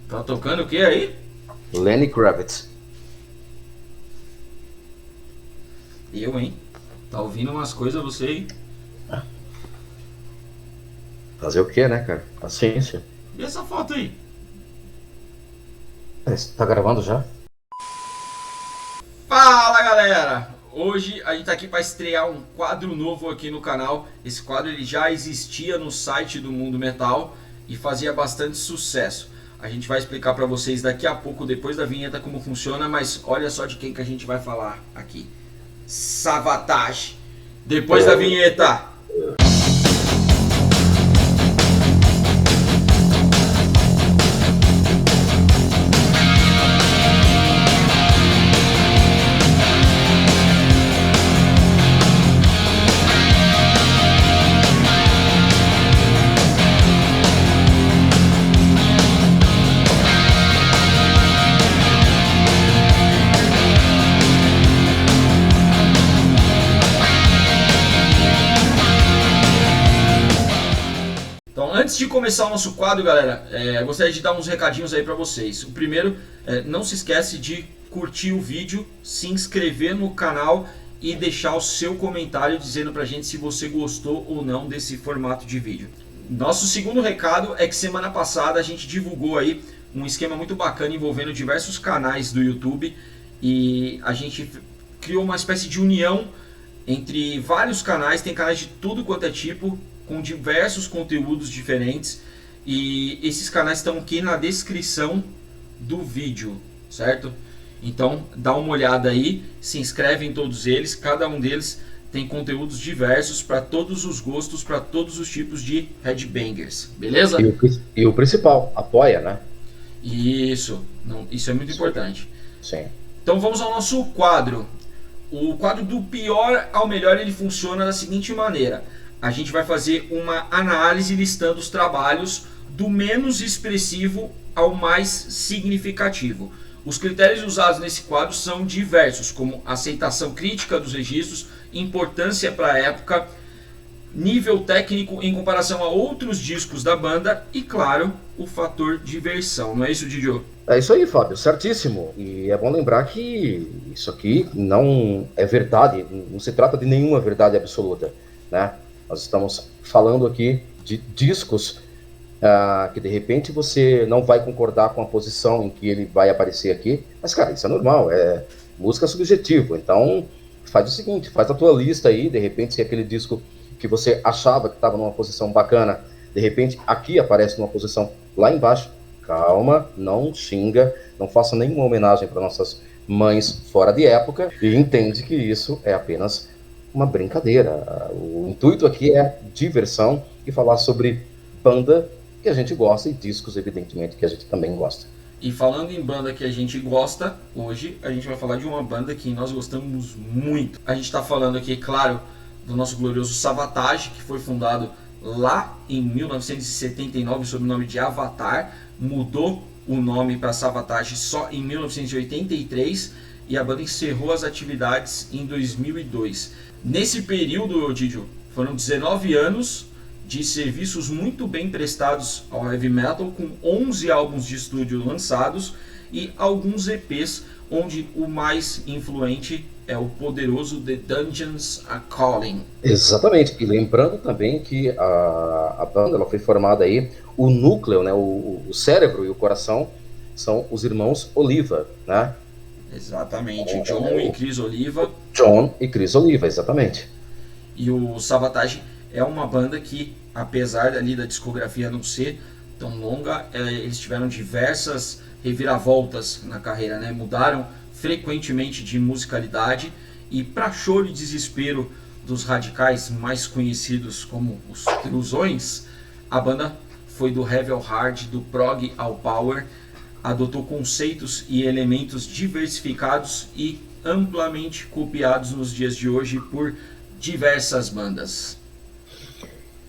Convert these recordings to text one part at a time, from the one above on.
Tá tocando o que aí? Lenny Kravitz. Hein? Tá ouvindo umas coisas você aí? Fazer o quê, né, cara? Paciência. E essa foto aí? Tá gravando já? Fala galera! Hoje a gente tá aqui para estrear um quadro novo aqui no canal. Esse quadro ele já existia no site do Mundo Metal e fazia bastante sucesso. A gente vai explicar para vocês daqui a pouco, depois da vinheta, como funciona, mas olha só de quem que a gente vai falar aqui. Savatage. Depois da vinheta. Então, antes de começar o nosso quadro, galera, eu gostaria de dar uns recadinhos aí para vocês. O primeiro, não se esquece de curtir o vídeo, se inscrever no canal e deixar o seu comentário dizendo pra gente se você gostou ou não desse formato de vídeo. Nosso segundo recado é que semana passada a gente divulgou aí um esquema muito bacana envolvendo diversos canais do YouTube e a gente criou uma espécie de união entre vários canais, tem canais de tudo quanto é tipo, com diversos conteúdos diferentes, e esses canais estão aqui na descrição do vídeo, certo? Então dá uma olhada aí, se inscreve em todos eles, cada um deles tem conteúdos diversos para todos os gostos, para todos os tipos de headbangers, beleza? E o principal, apoia, né? Isso, isso é muito importante. Sim. Então vamos ao nosso quadro. O quadro do pior ao melhor ele funciona da seguinte maneira: a gente vai fazer uma análise listando os trabalhos do menos expressivo ao mais significativo. Os critérios usados nesse quadro são diversos, como aceitação crítica dos registros, importância para a época, nível técnico em comparação a outros discos da banda e, claro, o fator diversão. Não é isso, Didio? É isso aí, Fábio, certíssimo. E é bom lembrar que isso aqui não é verdade, não se trata de nenhuma verdade absoluta, né? Nós estamos falando aqui de discos que de repente você não vai concordar com a posição em que ele vai aparecer aqui, mas cara, isso é normal, é música subjetiva. Então faz o seguinte, faz a tua lista aí, de repente se aquele disco que você achava que estava numa posição bacana, de repente aqui aparece numa posição lá embaixo, calma, não xinga, não faça nenhuma homenagem para nossas mães fora de época e entende que isso é apenas uma brincadeira. O intuito aqui é diversão e falar sobre banda que a gente gosta e discos, evidentemente, que a gente também gosta. E falando em banda que a gente gosta, hoje a gente vai falar de uma banda que nós gostamos muito. A gente está falando aqui, claro, do nosso glorioso Savatage, que foi fundado lá em 1979 sob o nome de Avatar, mudou o nome para Savatage só em 1983 e a banda encerrou as atividades em 2002. Nesse período, Didio, foram 19 anos de serviços muito bem prestados ao heavy metal, com 11 álbuns de estúdio lançados e alguns EPs, onde o mais influente é o poderoso The Dungeons Are Calling. Exatamente, e lembrando também que a banda ela foi formada aí, o núcleo, né, o cérebro e o coração são os irmãos Oliva, né? Exatamente, John e Chris Oliva. John e Chris Oliva, exatamente. E o Savatage é uma banda que, apesar ali da discografia não ser tão longa, eles tiveram diversas reviravoltas na carreira, né? Mudaram frequentemente de musicalidade e, para choro e desespero dos radicais mais conhecidos como os Truzões, a banda foi do heavy ao hard, do prog ao power, adotou conceitos e elementos diversificados e amplamente copiados nos dias de hoje por diversas bandas.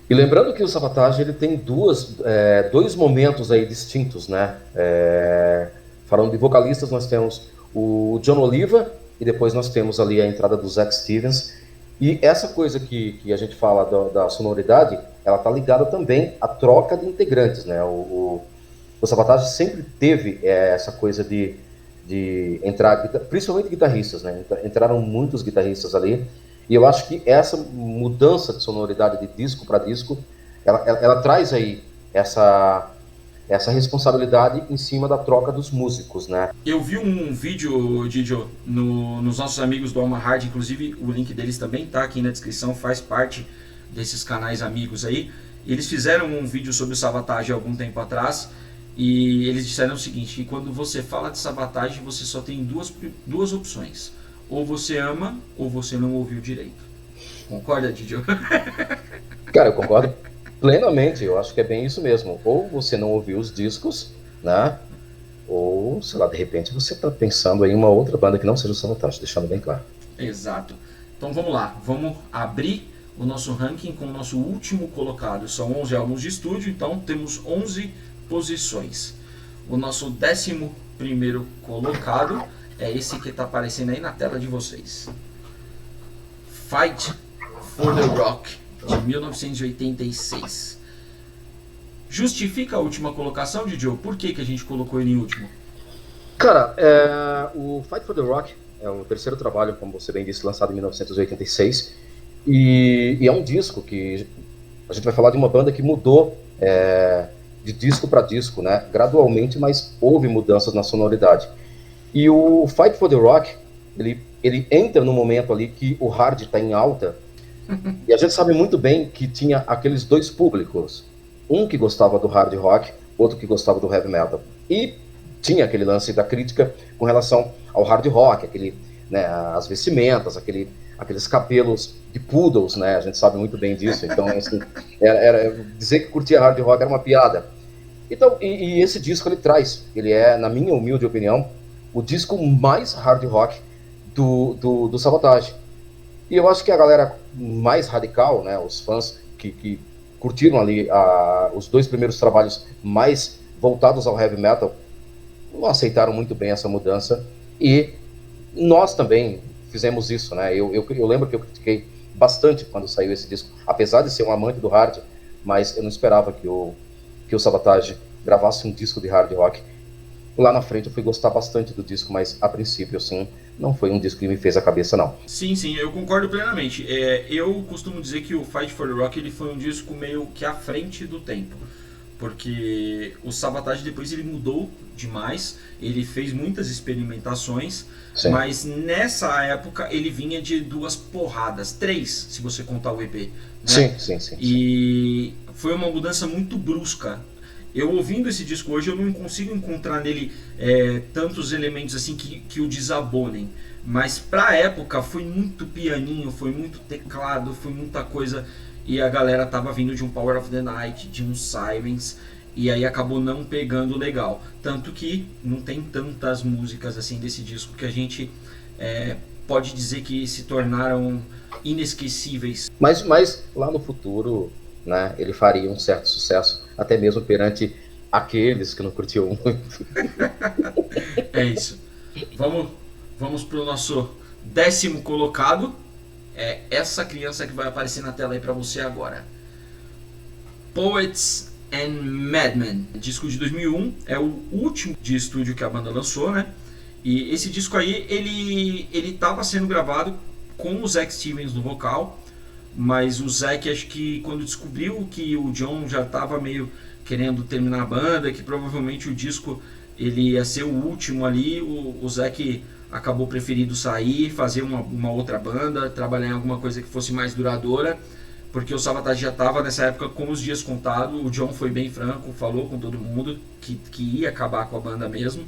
E lembrando que o Savatage ele tem dois momentos aí distintos, né? Falando de vocalistas, nós temos o John Oliva e depois nós temos ali a entrada do Zach Stevens. E essa coisa que a gente fala da sonoridade, ela tá ligada também à troca de integrantes, né? o Sabotage sempre teve essa coisa de entrar, principalmente guitarristas, né? Entraram muitos guitarristas ali, e eu acho que essa mudança de sonoridade de disco para disco, ela traz aí essa responsabilidade em cima da troca dos músicos, né? Eu vi um vídeo, Didio, nos nossos amigos do Alma Hard, inclusive o link deles também tá aqui na descrição, faz parte desses canais amigos aí. Eles fizeram um vídeo sobre o Sabotage há algum tempo atrás, e eles disseram o seguinte, que quando você fala de Sabotage, você só tem duas opções. Ou você ama, ou você não ouviu direito. Concorda, Didio? Cara, eu concordo plenamente, eu acho que é bem isso mesmo. Ou você não ouviu os discos, né? Ou, sei lá, de repente você está pensando em uma outra banda que não seja o Sabotage, deixando bem claro. Exato. Então vamos lá, vamos abrir o nosso ranking com o nosso último colocado. São 11 álbuns de estúdio, então temos 11 posições. O nosso 11º colocado é esse que está aparecendo aí na tela de vocês. Fight for the Rock, de 1986. Justifica a última colocação, Didio? Por que a gente colocou ele em último? Cara, o Fight for the Rock é o terceiro trabalho, como você bem disse, lançado em 1986. E é um disco que a gente vai falar de uma banda que mudou de disco para disco, né? Gradualmente, mas houve mudanças na sonoridade. E o Fight for the Rock, ele entra no momento ali que o hard está em alta. E a gente sabe muito bem que tinha aqueles dois públicos. Um que gostava do hard rock, outro que gostava do heavy metal. E tinha aquele lance da crítica com relação ao hard rock, né, as vestimentas, aqueles cabelos de poodles, né? A gente sabe muito bem disso. Então, assim, dizer que curtia hard rock era uma piada. Então, e esse disco ele é, na minha humilde opinião, o disco mais hard rock do Sabotage. E eu acho que a galera mais radical, né, os fãs que curtiram ali os dois primeiros trabalhos mais voltados ao heavy metal, não aceitaram muito bem essa mudança. E nós também fizemos isso, né? Eu lembro que eu critiquei bastante quando saiu esse disco, apesar de ser um amante do hard, mas eu não esperava que o Sabotage gravasse um disco de hard rock. Lá na frente eu fui gostar bastante do disco, mas a princípio, assim, não foi um disco que me fez a cabeça, não. Sim, eu concordo plenamente. Eu costumo dizer que o Fight for the Rock ele foi um disco meio que à frente do tempo. Porque o Sabotage depois ele mudou demais, ele fez muitas experimentações, sim, mas nessa época ele vinha de 2 porradas, 3, se você contar o EP. Né? Sim. E foi uma mudança muito brusca. Eu ouvindo esse disco hoje, eu não consigo encontrar nele tantos elementos assim que o desabonem. Mas pra época foi muito pianinho, foi muito teclado, foi muita coisa. E a galera tava vindo de um Power of the Night, de um Sirens, e aí acabou não pegando legal. Tanto que não tem tantas músicas assim desse disco que a gente pode dizer que se tornaram inesquecíveis. Mas lá no futuro, né, ele faria um certo sucesso, até mesmo perante aqueles que não curtiam muito. É isso. Vamos pro nosso 10º colocado. É essa criança que vai aparecer na tela aí pra você agora. Poets and Madmen, disco de 2001, é o último de estúdio que a banda lançou, né? E esse disco aí, ele tava sendo gravado com o Zach Stevens no vocal, mas o Zach, acho que quando descobriu que o John já tava meio querendo terminar a banda, que provavelmente o disco ele ia ser o último ali, o Zach acabou preferindo sair, fazer uma outra banda, trabalhar em alguma coisa que fosse mais duradoura, porque o Sabotage já estava nessa época com os dias contados. O John foi bem franco, falou com todo mundo que ia acabar com a banda mesmo.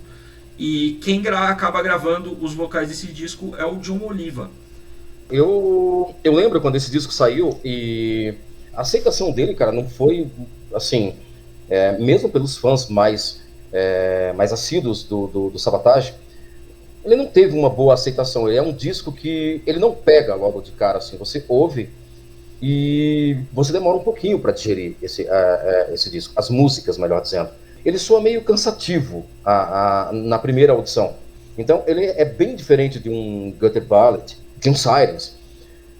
E quem acaba gravando os vocais desse disco é o John Oliva. Eu lembro quando esse disco saiu e a aceitação dele, cara, não foi assim, mesmo pelos fãs mais assíduos do Sabotage, ele não teve uma boa aceitação. Ele é um disco que ele não pega logo de cara, assim, você ouve e você demora um pouquinho para digerir esse disco, as músicas, melhor dizendo. Ele soa meio cansativo na primeira audição. Então ele é bem diferente de um Gutter Ballad, de um Sirens.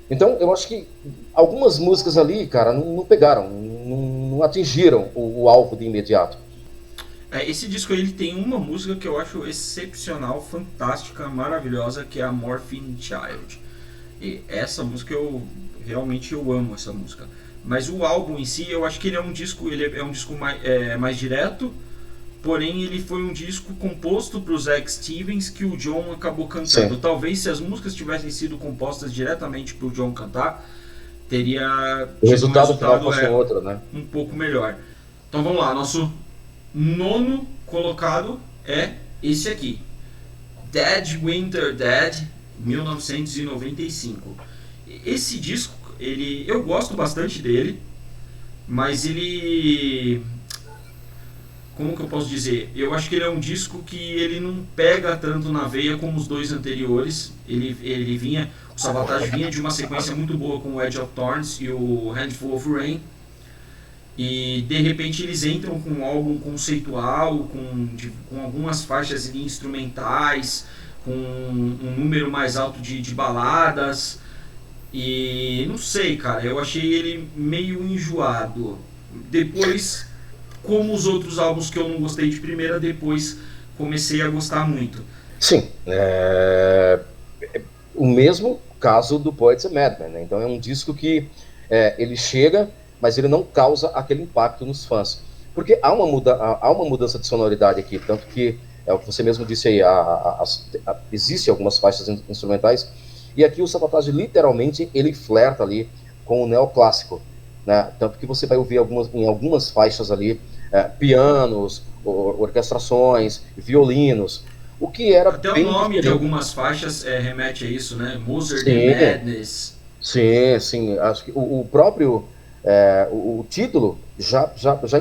Então eu acho que algumas músicas ali, cara, não pegaram, não atingiram o alvo de imediato. Esse disco aí, ele tem uma música que eu acho excepcional, fantástica, maravilhosa, que é a Morphine Child. E essa música eu amo essa música. Mas o álbum em si, eu acho que ele é um disco mais direto, porém ele foi um disco composto para o Zach Stevens que o John acabou cantando. Sim. Talvez se as músicas tivessem sido compostas diretamente para o John cantar, teria O tido um resultado final resultado fosse outro, né? um pouco melhor. Então vamos lá, nosso nono colocado é esse aqui, Dead Winter Dead, 1995. Esse disco, eu gosto bastante dele, mas ele, como que eu posso dizer? Eu acho que ele é um disco que ele não pega tanto na veia como os dois anteriores. O Savatage vinha de uma sequência muito boa com o Edge of Thorns e o Handful of Rain. E de repente eles entram com um álbum conceitual, com algumas faixas ali instrumentais, com um número mais alto de baladas. E não sei, cara, eu achei ele meio enjoado. Depois, como os outros álbuns que eu não gostei de primeira, depois comecei a gostar muito. Sim, o mesmo caso do Poets and Madmen, né? Então é um disco que ele chega, mas ele não causa aquele impacto nos fãs. Porque há uma mudança de sonoridade aqui, tanto que é o que você mesmo disse aí, existem algumas faixas instrumentais, e aqui o Savatage literalmente ele flerta ali com o neoclássico, né? Tanto que você vai ouvir em algumas faixas ali pianos, orquestrações, violinos, o que era até bem o nome diferente. de algumas faixas remete a isso, né? Mozart and Madness. Sim. Acho que o próprio o título já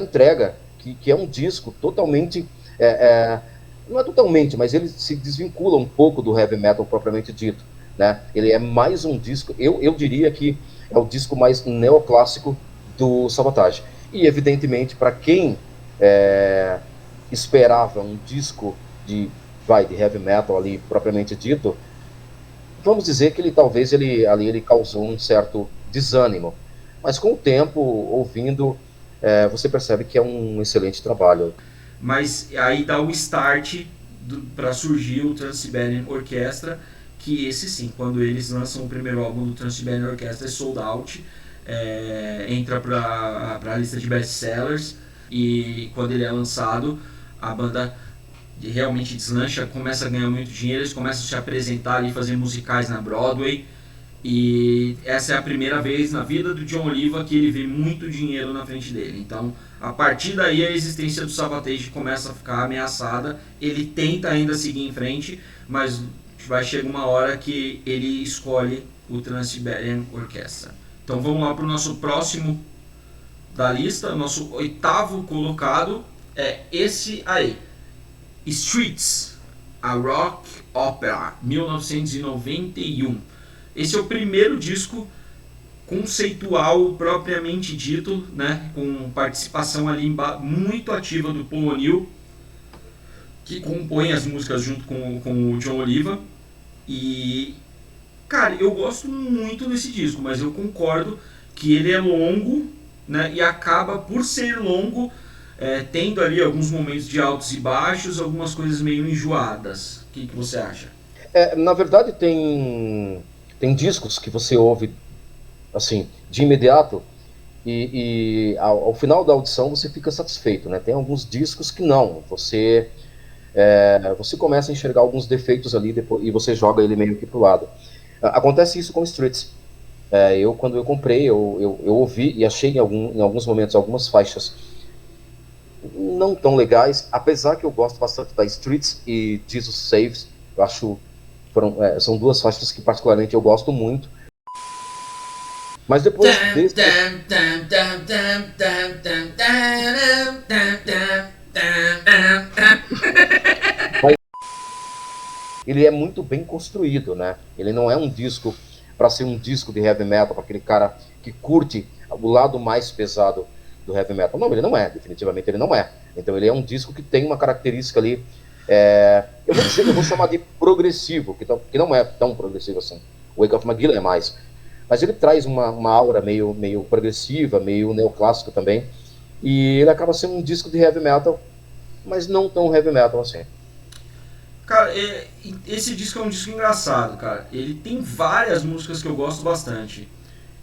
entrega que é um disco totalmente não é totalmente, mas ele se desvincula um pouco do heavy metal propriamente dito, né? Ele é mais um disco, eu diria que é o disco mais neoclássico do Savatage. E evidentemente para quem esperava um disco de heavy metal ali propriamente dito, vamos dizer que ele causou um certo desânimo. Mas com o tempo, ouvindo, você percebe que é um excelente trabalho. Mas aí dá o start para surgir o Trans-Siberian Orchestra, que esse sim, quando eles lançam o primeiro álbum do Trans-Siberian Orchestra, é Sold Out, entra para a lista de best-sellers, e quando ele é lançado, a banda realmente deslancha, começa a ganhar muito dinheiro, eles começam a se apresentar e fazer musicais na Broadway. E essa é a primeira vez na vida do John Oliva que ele vê muito dinheiro na frente dele. Então, a partir daí, a existência do Savatage começa a ficar ameaçada. Ele tenta ainda seguir em frente, mas vai chegar uma hora que ele escolhe o Trans-Siberian Orchestra. Então, vamos lá para o nosso próximo da lista. Nosso oitavo colocado é esse aí, Streets, a Rock Opera, 1991. Esse é o primeiro disco conceitual propriamente dito, né, com participação ali muito ativa do Paul O'Neill, que compõe as músicas junto com o John Oliva. E, cara, eu gosto muito desse disco, mas eu concordo que ele é longo, né, e acaba por ser longo, tendo ali alguns momentos de altos e baixos, algumas coisas meio enjoadas. O que você acha? Na verdade, tem discos que você ouve assim de imediato e ao final da audição você fica satisfeito, né? Tem alguns discos que não, você começa a enxergar alguns defeitos ali depois, e você joga ele meio que pro lado. Acontece isso com Streets. Quando eu comprei, eu ouvi e achei em alguns momentos algumas faixas não tão legais, apesar que eu gosto bastante da Streets e Jesus Saves. Eu acho são duas faixas que particularmente eu gosto muito. Mas depois desse... ele é muito bem construído, né? Ele não é um disco para ser um disco de heavy metal, para aquele cara que curte o lado mais pesado do heavy metal. Não, ele não é, definitivamente ele não é. Então ele é um disco que tem uma característica ali, eu vou chamar de progressivo, que não é tão progressivo assim. O Wake of McGill é mais. Mas ele traz uma aura meio progressiva, meio neoclássico também. E ele acaba sendo um disco de heavy metal mas não tão heavy metal assim. Cara, esse disco é um disco engraçado, cara. Ele tem várias músicas que eu gosto bastante.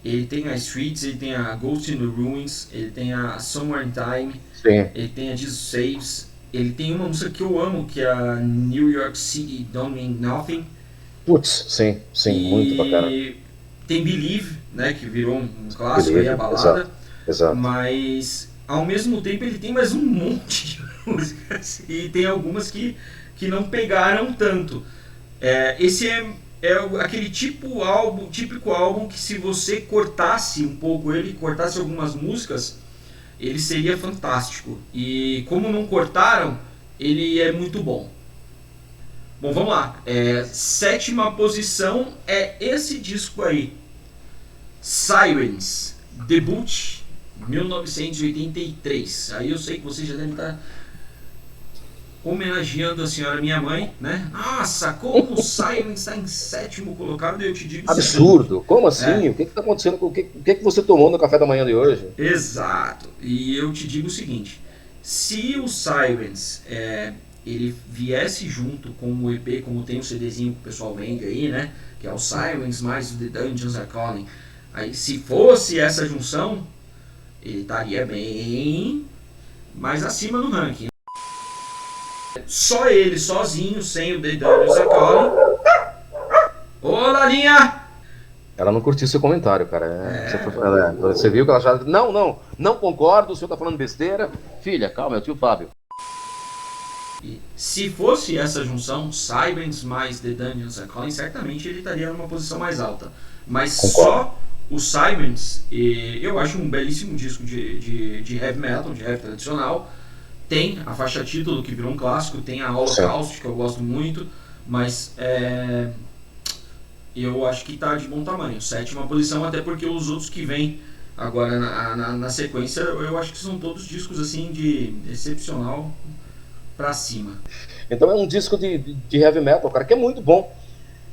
Ele tem a Streets, ele tem a Ghost in the Ruins, ele tem a Somewhere in Time, Sim. ele tem a Jesus Saves, ele tem uma música que eu amo, que é a New York City Don't Mean Nothing. Putz, sim, muito bacana. Tem Believe, né, que virou um clássico aí, a balada. Exato. Mas, ao mesmo tempo, ele tem mais um monte de músicas. E tem algumas que não pegaram tanto. Esse é aquele típico álbum que, se você cortasse um pouco ele, cortasse algumas músicas, ele seria fantástico. E como não cortaram, ele é muito bom. Bom, vamos lá. 7ª posição é esse disco aí. Sirens, debut 1983. Aí eu sei que você já deve estar homenageando a senhora minha mãe, né? Nossa, como o Sirens está em 7º colocado, eu te digo... Absurdo! Como assim? O que está acontecendo? O que você tomou no café da manhã de hoje? Exato. E eu te digo o seguinte. Se o Sirens ele viesse junto com o EP, como tem o CDzinho que o pessoal vende aí, né? Que é o Sirens mais o The Dungeons Are Calling. Aí, se fosse essa junção, ele estaria bem mais acima no ranking. Só ele, sozinho, sem o The Dungeons Are Calling. Ô, Lalinha! Ela não curtiu seu comentário, cara. Você viu que ela já... Não concordo, o senhor tá falando besteira. Filha, calma, é o tio Fábio. Se fosse essa junção, Sirens mais The Dungeons Are Calling, certamente ele estaria numa posição mais alta. Mas concordo. Só o Sirens, eu acho um belíssimo disco de heavy metal, de heavy tradicional. Tem a faixa título, que virou um clássico, tem a Holocaust, que eu gosto muito, mas eu acho que está de bom tamanho. 7ª posição, até porque os outros que vêm agora na sequência, eu acho que são todos discos assim de excepcional pra cima. Então é um disco de heavy metal, cara, que é muito bom.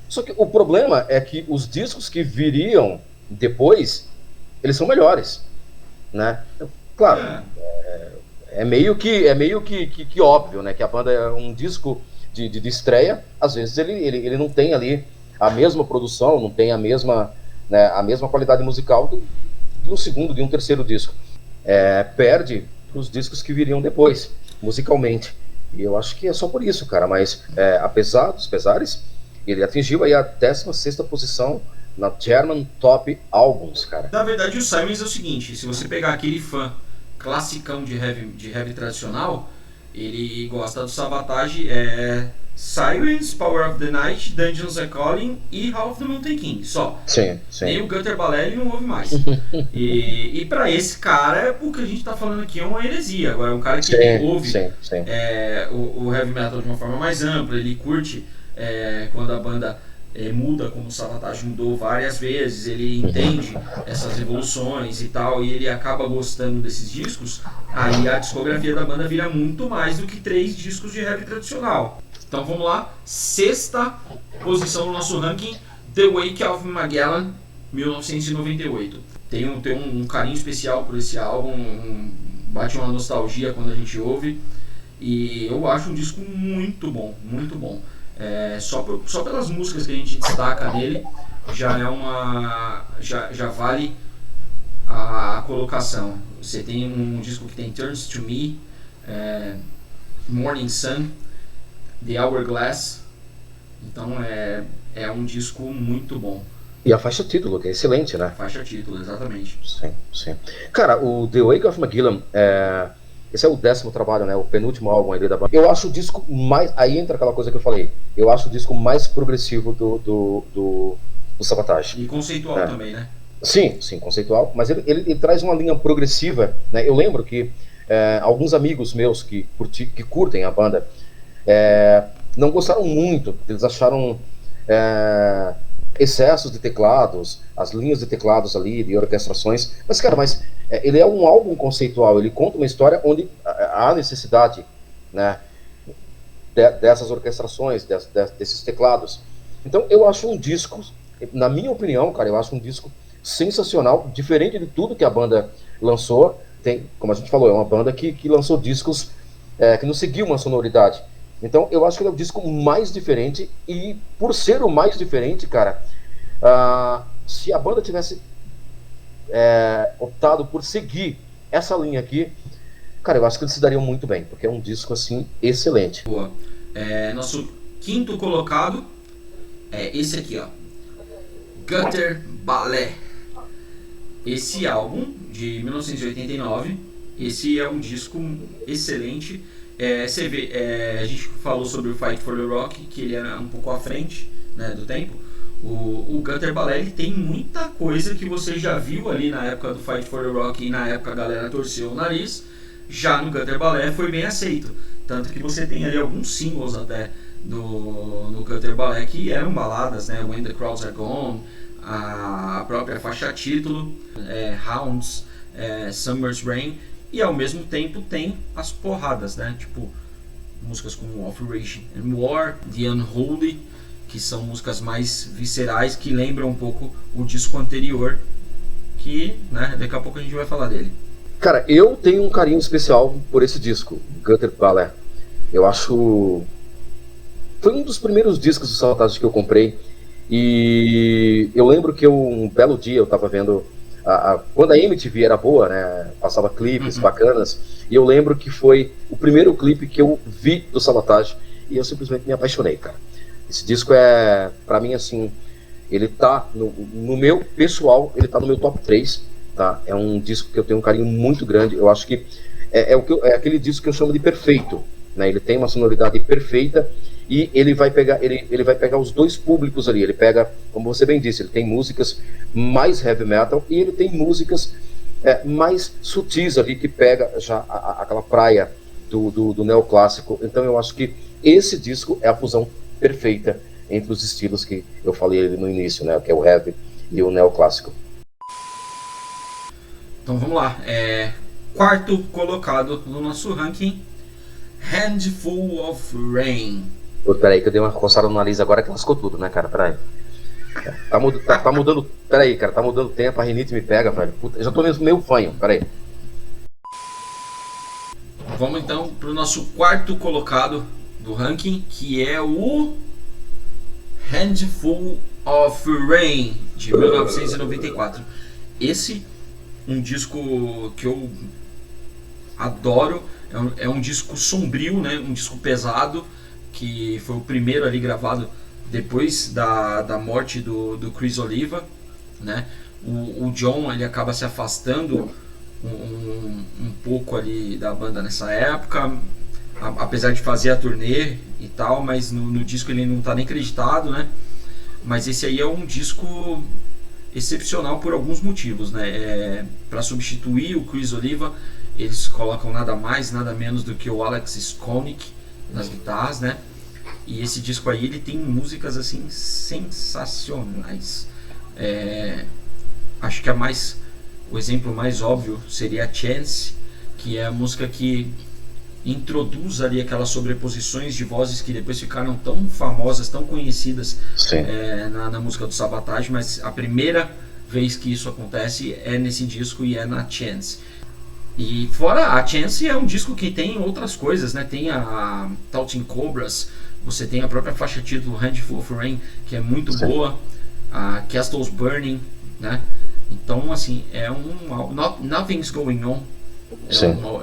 Só que o problema é que os discos que viriam depois, eles são melhores, né? Claro, é meio que óbvio, né? Que a banda é um disco de estreia, às vezes ele não tem ali a mesma produção, não tem a mesma qualidade musical de um segundo, de um terceiro disco. Perde os discos que viriam depois, musicalmente. E eu acho que é só por isso, cara. Mas, apesar dos pesares, ele atingiu aí a 16ª posição na German Top Albums, cara. Na verdade, o Sirens é o seguinte: se você pegar aquele fã classicão de heavy tradicional, ele gosta do Savatage, Sirens, Power of the Night, Dungeons Are Calling e Hall of the Mountain King, só. Sim. Nem o Gutter Ballet ele não ouve mais. E pra esse cara, o que a gente tá falando aqui é uma heresia. Agora, um cara que ouve o heavy metal de uma forma mais ampla, ele curte quando a banda muda, como o Savatage mudou várias vezes, ele entende essas evoluções e tal, e ele acaba gostando desses discos, aí a discografia da banda vira muito mais do que 3 discos de heavy tradicional. Então vamos lá, 6ª posição no nosso ranking, The Wake of Magellan, 1998. Tem um carinho especial por esse álbum, bate uma nostalgia quando a gente ouve, e eu acho um disco muito bom, muito bom. Só pelas músicas que a gente destaca nele, já vale a colocação. Você tem um disco que tem Turns to Me, Morning Sun, The Hourglass. Então é um disco muito bom. E a faixa título, que é excelente, né? Faixa título, exatamente. Sim. Cara, o The Wake of Magellan, esse é o 10º trabalho, né? O penúltimo álbum ali da banda. Eu acho o disco mais... Aí entra aquela coisa que eu falei. Eu acho o disco mais progressivo do Savatage. E conceitual também, né? Sim, conceitual. Mas ele traz uma linha progressiva, né? Eu lembro que alguns amigos meus que curtem a banda não gostaram muito. Eles acharam excessos de teclados, as linhas de teclados ali, de orquestrações. Mas, cara, ele é um álbum conceitual. Ele conta uma história onde há necessidade, né, dessas orquestrações, desses teclados. Então, eu acho um disco, na minha opinião, cara, eu acho um disco sensacional, diferente de tudo que a banda lançou. Como a gente falou, é uma banda que lançou discos que não seguiu uma sonoridade. Então eu acho que ele é o disco mais diferente, e por ser o mais diferente, cara, se a banda tivesse optado por seguir essa linha aqui, cara, eu acho que eles se dariam muito bem, porque é um disco assim excelente. Boa. Nosso quinto colocado é esse aqui, ó, Gutter Ballet. Esse álbum de 1989, esse é um disco excelente. Você vê, a gente falou sobre o Fight for the Rock, que ele era um pouco à frente, né, do tempo. O Gutter Ballet, ele tem muita coisa que você já viu ali na época do Fight for the Rock, e na época a galera torceu o nariz. Já no Gutter Ballet foi bem aceito, tanto que você tem ali alguns singles até no Gutter Ballet que eram baladas, né? When the Crowds Are Gone, a própria faixa título, Hounds, Summer's Rain, e ao mesmo tempo tem as porradas, né? Tipo músicas como Operation and War, The Unholy, que são músicas mais viscerais, que lembram um pouco o disco anterior, que, né, daqui a pouco a gente vai falar dele. Cara, eu tenho um carinho especial por esse disco, Gutter Ballet. Eu acho... Foi um dos primeiros discos do Sabotage que eu comprei. E eu lembro que um belo dia eu tava vendo... quando a MTV era boa, né? Passava clipes bacanas. E eu lembro que foi o primeiro clipe que eu vi do Sabotage. E eu simplesmente me apaixonei, cara. Esse disco pra mim, assim... Ele tá no meu pessoal, ele tá no meu top 3. Tá? É um disco que eu tenho um carinho muito grande. Eu acho que é aquele disco que eu chamo de perfeito, né? Ele tem uma sonoridade perfeita, e ele vai pegar os dois públicos ali. Ele pega, como você bem disse, ele tem músicas mais heavy metal, e ele tem músicas mais sutis ali, que pega já aquela praia do neoclássico. Então eu acho que esse disco é a fusão perfeita entre os estilos que eu falei no início, né? Que é o heavy e o neoclássico. Então vamos lá, quarto colocado no nosso ranking, Handful of Rain. Pô, peraí, que eu dei uma coçada no nariz agora que lascou tudo, né, cara? Peraí. Tá mudando. Peraí, cara, tá mudando o tempo, a rinite me pega, velho. Puta, eu já tô meio fanho, peraí. Vamos então pro nosso quarto colocado do ranking, que é o Handful of Rain, de 1994. Esse um disco que eu adoro, é um disco sombrio, né? Um disco pesado, que foi o primeiro ali gravado depois da morte do Chris Oliva, né? O John, ele acaba se afastando um pouco ali da banda nessa época, apesar de fazer a turnê e tal, mas no disco ele não está nem acreditado, né? Mas esse aí é um disco excepcional por alguns motivos, né? Para substituir o Chris Oliva, eles colocam nada mais, nada menos do que o Alex Skolnick nas guitarras, né? E esse disco aí, ele tem músicas assim sensacionais. Acho que o exemplo mais óbvio seria a Chance, que é a música que introduz ali aquelas sobreposições de vozes que depois ficaram tão famosas, tão conhecidas na música do Sabotage, mas a primeira vez que isso acontece é nesse disco e é na Chance. E fora a Chance, é um disco que tem outras coisas, né? Tem a Talking Cobras, você tem a própria faixa título Handful of Rain, que é muito boa, a Castles Burning, né? Então, assim, Nothing's Going On.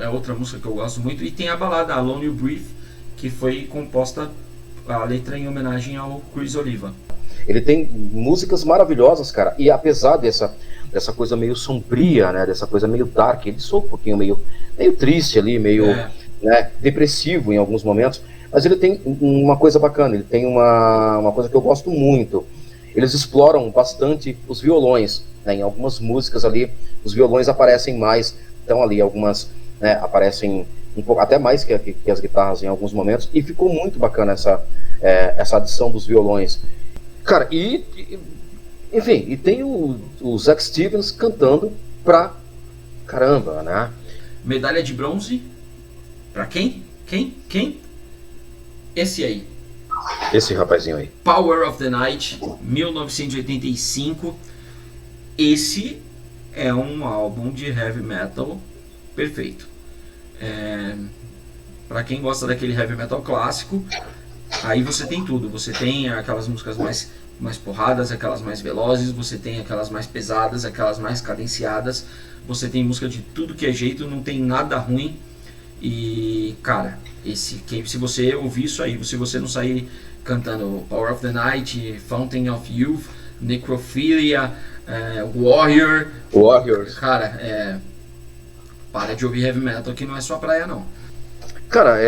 É outra música que eu gosto muito. E tem a balada Alone You Breathe, que foi composta, a letra em homenagem ao Chris Oliva. Ele tem músicas maravilhosas, cara. E apesar dessa coisa meio sombria, né, dessa coisa meio dark, ele soa um pouquinho meio triste ali, meio depressivo em alguns momentos. Mas ele tem uma coisa bacana, ele tem uma coisa que eu gosto muito. Eles exploram bastante os violões, né? Em algumas músicas ali, os violões aparecem mais. Então ali algumas, né, aparecem um pouco, até mais que as guitarras em alguns momentos. E ficou muito bacana essa adição dos violões. Cara, enfim, e tem o Zack Stevens cantando pra caramba, né? Medalha de bronze pra quem? Quem? Esse aí. Esse rapazinho aí. Power of the Night, 1985. Esse é um álbum de heavy metal perfeito. para quem gosta daquele heavy metal clássico, aí você tem tudo. Você tem aquelas músicas mais porradas, aquelas mais velozes, você tem aquelas mais pesadas, aquelas mais cadenciadas, você tem música de tudo que é jeito, não tem nada ruim. E cara, se você ouvir isso aí, se você não sair cantando Power of the Night, Fountain of Youth, Necrophilia, Warriors, cara, para de ouvir heavy metal, que não é sua praia não. Cara,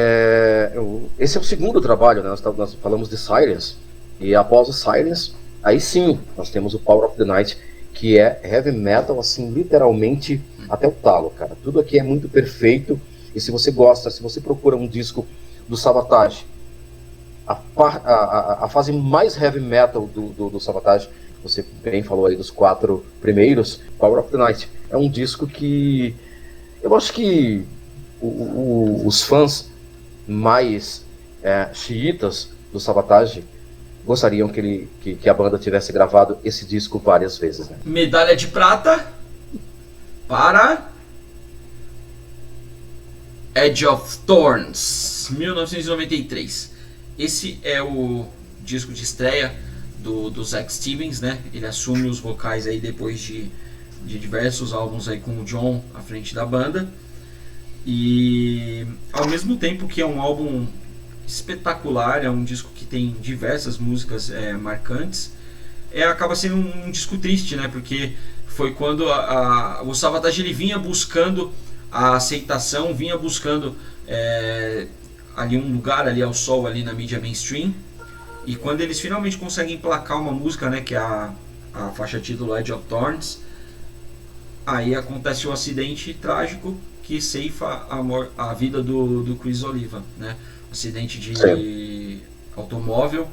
esse é o segundo trabalho, né? Nós falamos de Silence, e após o Silence, aí sim, nós temos o Power of the Night, que é heavy metal, assim, literalmente até o talo, cara. Tudo aqui é muito perfeito, e se você gosta, se você procura um disco do Savatage, a fase mais heavy metal do Savatage, você bem falou aí dos 4 primeiros, Power of the Night, é um disco que eu acho que os fãs mais xiitas do Savatage gostariam que a banda tivesse gravado esse disco várias vezes, né? Medalha de prata para Edge of Thorns, 1993. Esse é o disco de estreia do Zach Stevens, né? Ele assume os vocais aí depois de diversos álbuns aí com o John à frente da banda. E ao mesmo tempo que é um álbum espetacular, é um disco que tem diversas músicas marcantes, acaba sendo um disco triste, né? Porque foi quando o Savatage ele vinha buscando a aceitação, vinha buscando ali um lugar ali ao sol ali na mídia mainstream, e quando eles finalmente conseguem emplacar uma música, né, que é a faixa título Edge of Thorns, aí acontece um acidente trágico que ceifa a vida do Chris Oliva, né? Acidente de automóvel,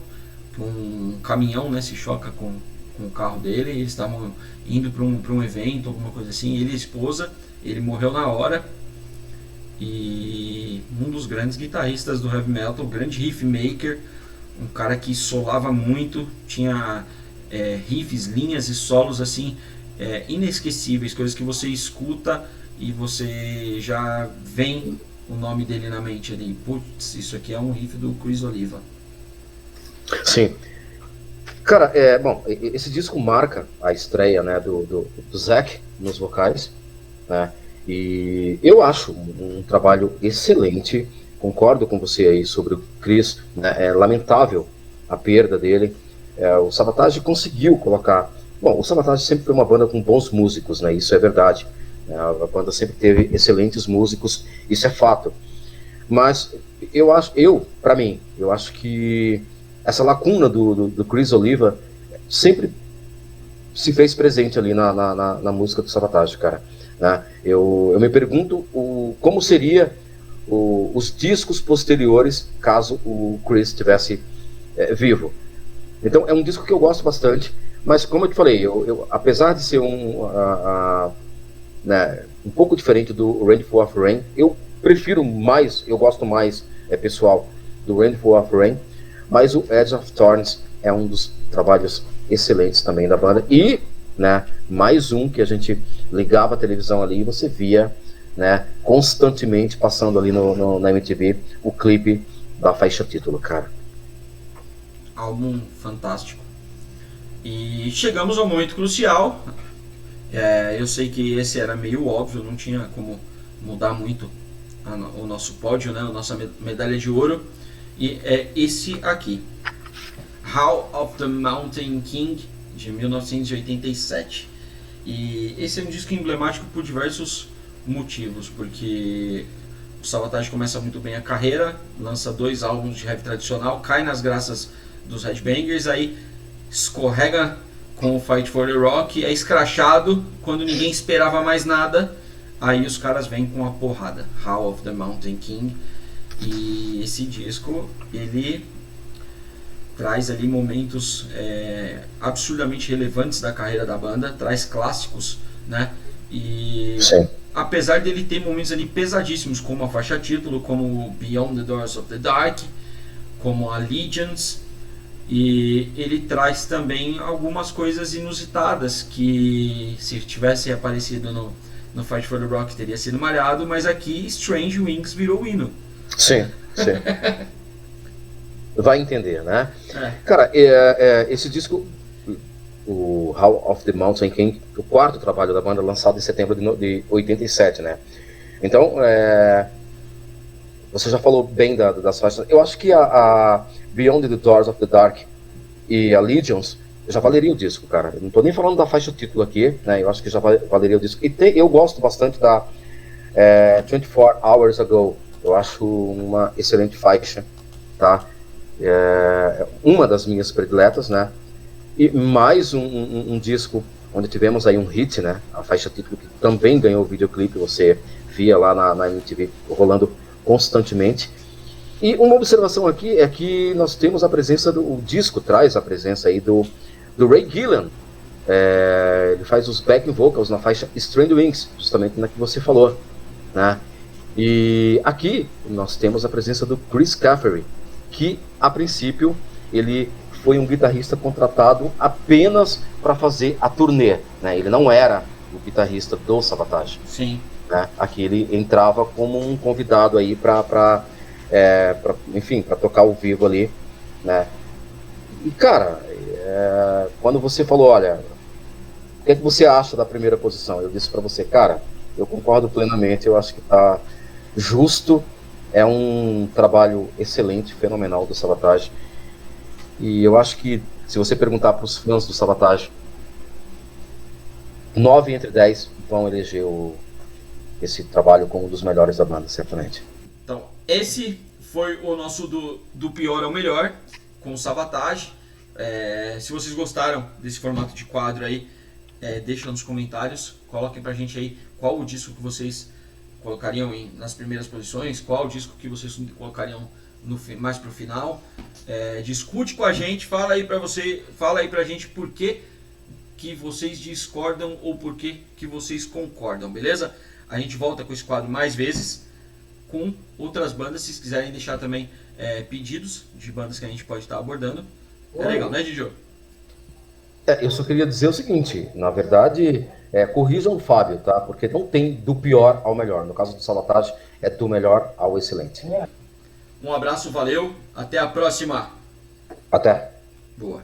um caminhão, né, se choca com o carro dele, eles estavam indo para um evento, alguma coisa assim, ele e a esposa, ele morreu na hora. E um dos grandes guitarristas do heavy metal, grande riff maker, um cara que solava muito, tinha riffs, linhas e solos assim inesquecíveis, coisas que você escuta e você já vem o nome dele na mente ali. Putz, isso aqui é um riff do Chris Oliva. Sim. Cara, bom, esse disco marca a estreia, né, do Zach nos vocais, né? E eu acho um trabalho excelente. Concordo com você aí sobre o Chris, né? É lamentável a perda dele. O Savatage conseguiu colocar. Bom, o Savatage sempre foi uma banda com bons músicos, né? Isso é verdade. A banda sempre teve excelentes músicos, isso é fato. Mas eu acho que essa lacuna do Chris Oliva sempre se fez presente ali na música do Savatage, cara. Né? Eu me pergunto como seria os discos posteriores caso o Chris estivesse vivo. Então é um disco que eu gosto bastante, mas como eu te falei, apesar de ser né, um pouco diferente do Rainfall of Rain, eu gosto mais, pessoal, do Rainfall of Rain, mas o Edge of Thorns é um dos trabalhos excelentes também da banda, e né, mais um que a gente ligava a televisão ali e você via, né, constantemente passando ali na MTV o clipe da faixa título, cara. Álbum fantástico. E chegamos ao momento crucial. Eu sei que esse era meio óbvio, não tinha como mudar muito o nosso pódio, né, a nossa medalha de ouro, e é esse aqui, Howl of the Mountain King, de 1987. E esse é um disco emblemático por diversos motivos, porque o Savatage começa muito bem a carreira, lança 2 álbuns de heavy tradicional, cai nas graças dos headbangers, aí escorrega com o Fight for the Rock, é escrachado quando ninguém esperava mais nada, aí os caras vêm com a porrada, Howl of the Mountain King. E esse disco, ele traz ali momentos absurdamente relevantes da carreira da banda, traz clássicos, né? E sim, apesar dele ter momentos ali pesadíssimos, como a faixa título, como Beyond the Doors of the Dark, como Allegiance, e ele traz também algumas coisas inusitadas que, se tivesse aparecido no Fight for the Rock, teria sido malhado, mas aqui Strange Wings virou hino. Sim, sim. Vai entender, né? É. Cara, esse disco, o How of the Mountain King, o quarto trabalho da banda, lançado em setembro de 87, né? Então, você já falou bem das faixas. Eu acho que a Beyond the Doors of the Dark e a Legions já valeria o disco, cara. Eu não tô nem falando da faixa título aqui, né? Eu acho que já valeria o disco. E eu gosto bastante da 24 Hours Ago. Eu acho uma excelente faixa, tá? Uma das minhas prediletas, né? E mais um disco onde tivemos aí um hit, né? A faixa título que também ganhou o videoclipe, você via lá na MTV rolando constantemente. E uma observação aqui é que nós temos a presença o disco traz a presença aí do Ray Gillan. Ele faz os backing vocals na faixa Strange Wings, justamente na que você falou, né? E aqui nós temos a presença do Chris Caffery, que a princípio ele foi um guitarrista contratado apenas para fazer a turnê, né? Ele não era o guitarrista do Savatage. Sim. Né? Aqui ele entrava como um convidado aí para tocar ao vivo ali, né? E cara, quando você falou, olha, o que é que você acha da primeira posição? Eu disse para você, cara, eu concordo plenamente, eu acho que tá justo, é um trabalho excelente, fenomenal do Savatage. E eu acho que se você perguntar para os fãs do Savatage, 9 entre 10 vão eleger esse trabalho como um dos melhores da banda, certamente. Então, esse foi o nosso do pior ao melhor, com o Savatage. Se vocês gostaram desse formato de quadro aí, deixa nos comentários, coloquem pra gente aí qual o disco que vocês colocariam nas primeiras posições, qual o disco que vocês colocariam mais pro final. Discute com a gente, fala aí pra gente por que vocês discordam ou por que vocês concordam, beleza? A gente volta com esse quadro mais vezes, com outras bandas, se vocês quiserem deixar também pedidos de bandas que a gente pode estar abordando. É legal, né, Didio? Eu só queria dizer o seguinte, na verdade, corrijam o Fábio, tá? Porque não tem do pior ao melhor. No caso do Savatage, é do melhor ao excelente. Um abraço, valeu, até a próxima. Até. Boa.